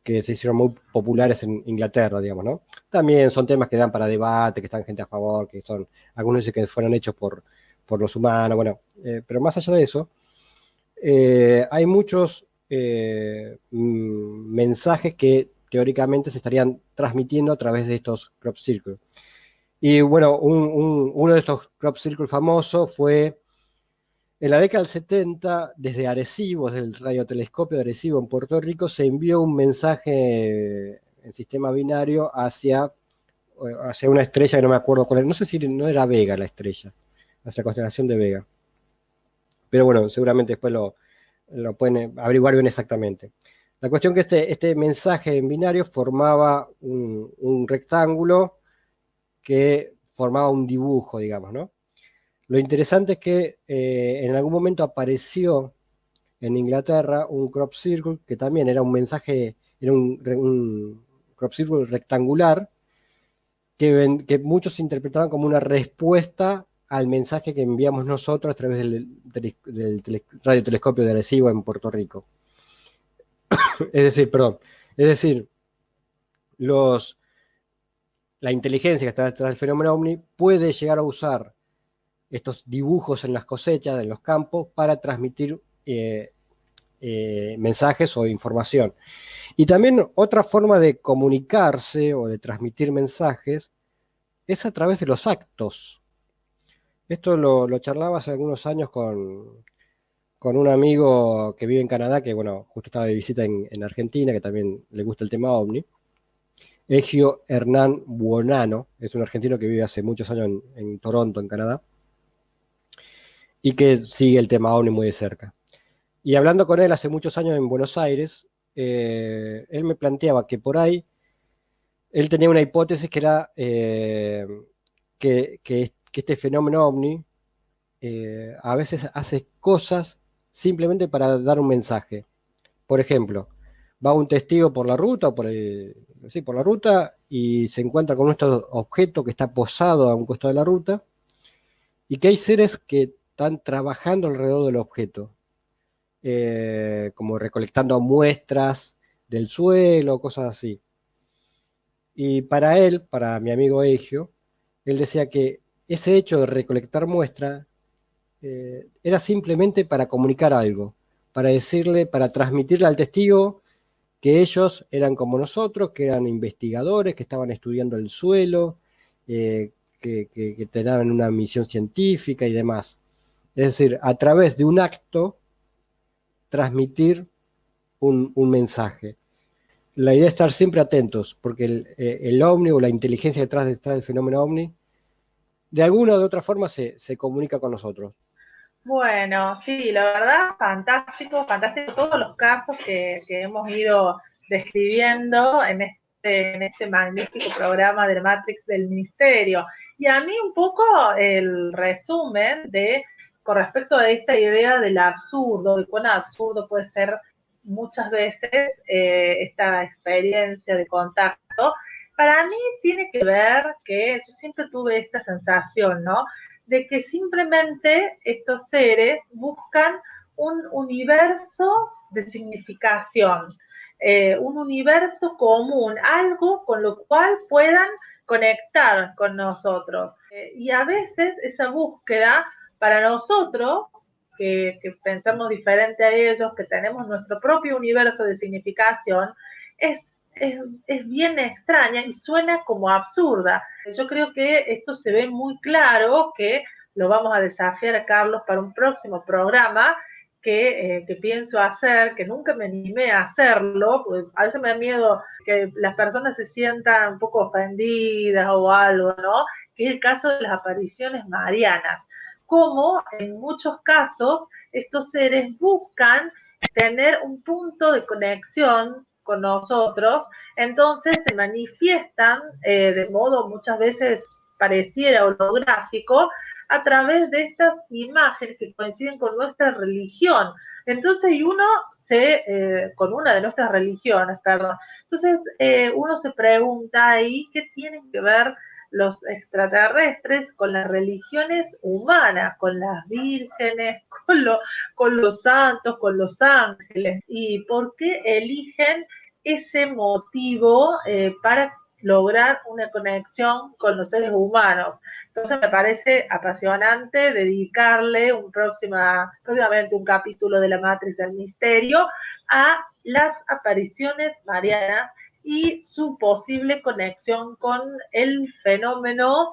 que se hicieron muy populares en Inglaterra, digamos, ¿no? También son temas que dan para debate, que están gente a favor, que son, algunos dicen que fueron hechos por los humanos, bueno, pero más allá de eso, hay muchos mensajes que teóricamente se estarían transmitiendo a través de estos crop circles. Y bueno, uno de estos crop circles famosos fue en la década del 70, desde Arecibo, desde el radiotelescopio de Arecibo en Puerto Rico, se envió un mensaje en sistema binario hacia una estrella que no me acuerdo cuál era, no sé si no era Vega la estrella, hacia la constelación de Vega. Pero bueno, seguramente después lo pueden averiguar bien exactamente. La cuestión es que este mensaje en binario formaba un rectángulo que formaba un dibujo, digamos, ¿no? Lo interesante es que en algún momento apareció en Inglaterra un crop circle que también era un mensaje, era un crop circle rectangular que muchos interpretaban como una respuesta al mensaje que enviamos nosotros a través del radiotelescopio de Arecibo en Puerto Rico. Es decir, la inteligencia que está detrás del fenómeno OVNI puede llegar a usar estos dibujos en las cosechas, en los campos, para transmitir mensajes o información. Y también otra forma de comunicarse o de transmitir mensajes es a través de los actos. Esto lo charlaba hace algunos años con un amigo que vive en Canadá, que bueno, justo estaba de visita en Argentina, que también le gusta el tema OVNI. Egio Hernán Buonano, es un argentino que vive hace muchos años en Toronto, en Canadá, y que sigue el tema OVNI muy de cerca. Y hablando con él hace muchos años en Buenos Aires, él me planteaba que por ahí él tenía una hipótesis que era que este fenómeno OVNI a veces hace cosas simplemente para dar un mensaje. Por ejemplo, va un testigo por la ruta, por la ruta, y se encuentra con este objeto que está posado a un costado de la ruta, y que hay seres que están trabajando alrededor del objeto, como recolectando muestras del suelo, cosas así. Y para él, para mi amigo Egio, él decía que ese hecho de recolectar muestras era simplemente para comunicar algo, para decirle, para transmitirle al testigo que ellos eran como nosotros, que eran investigadores, que estaban estudiando el suelo, que tenían una misión científica y demás. Es decir, a través de un acto, transmitir un mensaje. La idea es estar siempre atentos, porque el OVNI o la inteligencia detrás del fenómeno OVNI, de alguna o de otra forma se comunica con nosotros. Bueno, sí, la verdad, fantástico, fantástico todos los casos que hemos ido describiendo en este magnífico programa del Matrix del Ministerio. Y a mí un poco el resumen con respecto a esta idea del absurdo, de cuán absurdo puede ser muchas veces esta experiencia de contacto, para mí tiene que ver que yo siempre tuve esta sensación, ¿no? De que simplemente estos seres buscan un universo de significación, un universo común, algo con lo cual puedan conectar con nosotros. Y a veces esa búsqueda para nosotros, que pensamos diferente a ellos, que tenemos nuestro propio universo de significación, es es bien extraña y suena como absurda. Yo creo que esto se ve muy claro, que lo vamos a desafiar a Carlos para un próximo programa que pienso hacer, que nunca me animé a hacerlo, porque a veces me da miedo que las personas se sientan un poco ofendidas o algo, ¿no? Que es el caso de las apariciones marianas. Como en muchos casos estos seres buscan tener un punto de conexión con nosotros, entonces se manifiestan de modo muchas veces pareciera holográfico a través de estas imágenes que coinciden con nuestra religión. Entonces, y uno con una de nuestras religiones, perdón. Entonces, uno se pregunta ahí qué tienen que ver los extraterrestres con las religiones humanas, con las vírgenes, con los santos, con los ángeles, y por qué eligen ese motivo para lograr una conexión con los seres humanos. Entonces me parece apasionante dedicarle próximamente un capítulo de la Matrix del Misterio a las apariciones marianas y su posible conexión con el fenómeno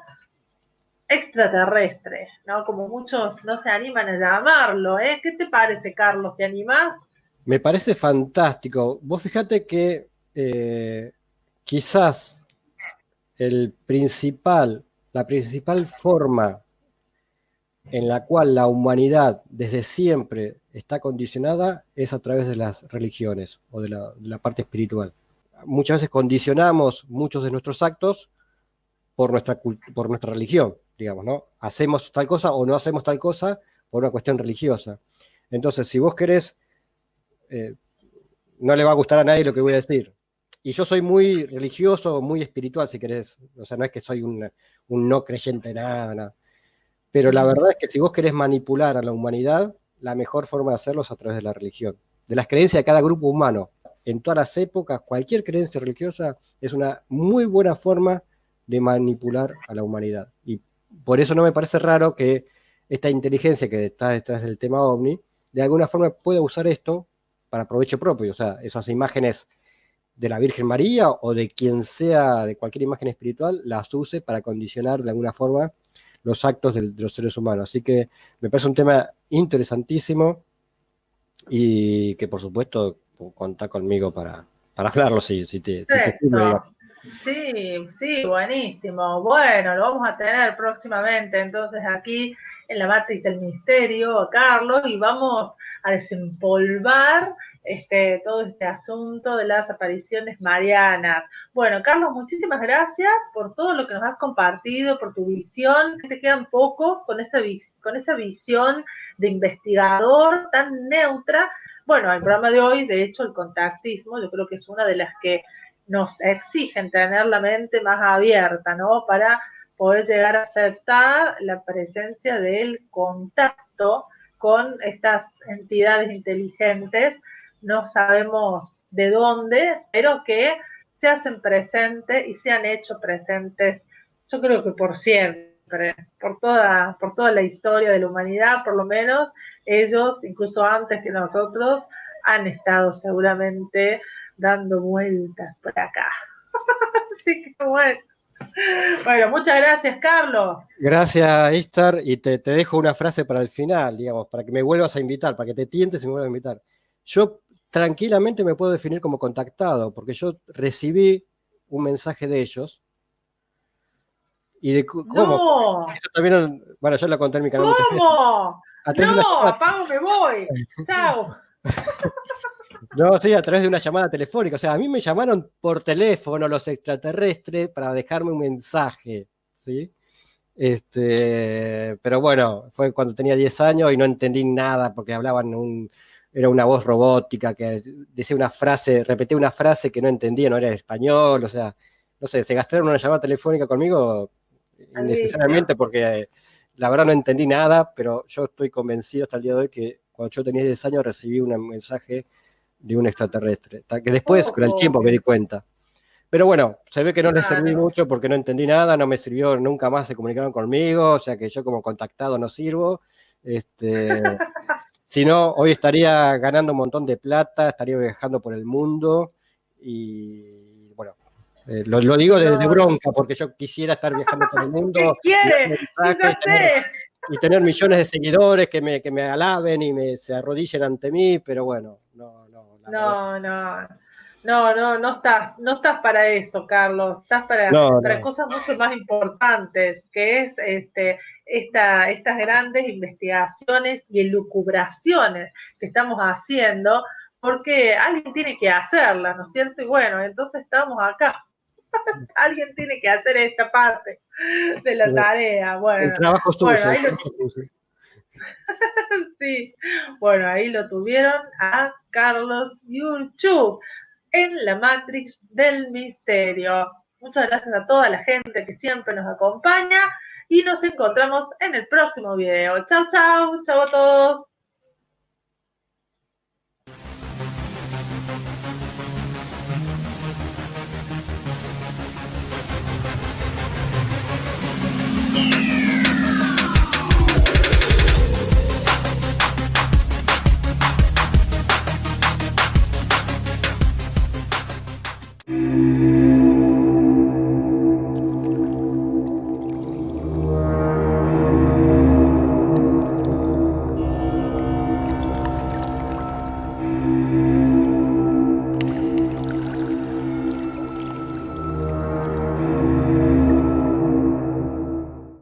extraterrestre, ¿no? Como muchos no se animan a llamarlo, ¿eh? ¿Qué te parece, Carlos? ¿Te animás? Me parece fantástico. Vos fíjate que quizás la principal forma en la cual la humanidad desde siempre está condicionada es a través de las religiones o de la parte espiritual. Muchas veces condicionamos muchos de nuestros actos por nuestra religión, digamos, ¿no? Hacemos tal cosa o no hacemos tal cosa por una cuestión religiosa. Entonces, si vos querés, no le va a gustar a nadie lo que voy a decir. Y yo soy muy religioso, muy espiritual, si querés. O sea, no es que soy un no creyente en nada, nada. Pero la verdad es que si vos querés manipular a la humanidad, la mejor forma de hacerlo es a través de la religión, de las creencias de cada grupo humano. En todas las épocas, cualquier creencia religiosa es una muy buena forma de manipular a la humanidad. Y por eso no me parece raro que esta inteligencia que está detrás del tema OVNI, de alguna forma pueda usar esto para provecho propio. O sea, esas imágenes de la Virgen María o de quien sea, de cualquier imagen espiritual, las use para condicionar de alguna forma los actos de los seres humanos. Así que me parece un tema interesantísimo y que por supuesto contá conmigo para hablarlo si te sirve, digamos. Perfecto. Sí, sí, buenísimo. Bueno, lo vamos a tener próximamente entonces aquí en la Matrix del Misterio, Carlos, y vamos a desempolvar todo este asunto de las apariciones marianas. Bueno, Carlos, muchísimas gracias por todo lo que nos has compartido, por tu visión. Te quedan pocos con esa visión de investigador tan neutra. Bueno, el programa de hoy, de hecho, el contactismo, yo creo que es una de las que nos exigen tener la mente más abierta, ¿no? Para poder llegar a aceptar la presencia del contacto con estas entidades inteligentes, no sabemos de dónde, pero que se hacen presentes y se han hecho presentes, yo creo que por siempre, por toda la historia de la humanidad, por lo menos ellos, incluso antes que nosotros, han estado seguramente dando vueltas por acá. Así que bueno. Bueno, muchas gracias, Carlos. Gracias, Istar, y te dejo una frase para el final, digamos, para que me vuelvas a invitar, para que te tientes y me vuelvas a invitar. Yo tranquilamente me puedo definir como contactado, porque yo recibí un mensaje de ellos y de cómo. No. Eso también, bueno, yo lo conté en mi canal muchas veces. ¿Cómo? A través de una No, llamada. apago, me voy. Chao. No, sí, a través de una llamada telefónica. O sea, a mí me llamaron por teléfono los extraterrestres para dejarme un mensaje, ¿sí? Pero bueno, fue cuando tenía 10 años y no entendí nada porque era una voz robótica que decía una frase, repetía una frase que no entendía, no era español, o sea, no sé, se gastaron una llamada telefónica conmigo innecesariamente porque la verdad no entendí nada, pero yo estoy convencido hasta el día de hoy que cuando yo tenía 10 años recibí un mensaje de un extraterrestre, que después con el tiempo me di cuenta. Pero bueno, se ve que no les serví Claro. mucho porque no entendí nada, no me sirvió, nunca más se comunicaron conmigo, o sea que yo como contactado no sirvo. Si no, hoy estaría ganando un montón de plata, estaría viajando por el mundo y Lo digo de bronca, porque yo quisiera estar viajando por el mundo. ¿Qué quiere? Ya sé. Y tener millones de seguidores que me alaben y se arrodillen ante mí, pero bueno, no. No estás para eso, Carlos. Estás para cosas mucho más importantes, que es estas grandes investigaciones y elucubraciones que estamos haciendo, porque alguien tiene que hacerlas, ¿no es cierto? Y bueno, entonces estamos acá. Alguien tiene que hacer esta parte de la tarea. Bueno, el trabajo suyo. Ahí sí, bueno, ahí lo tuvieron a Carlos Yurchuk en la Matrix del Misterio. Muchas gracias a toda la gente que siempre nos acompaña y nos encontramos en el próximo video. Chau, chau, chau a todos.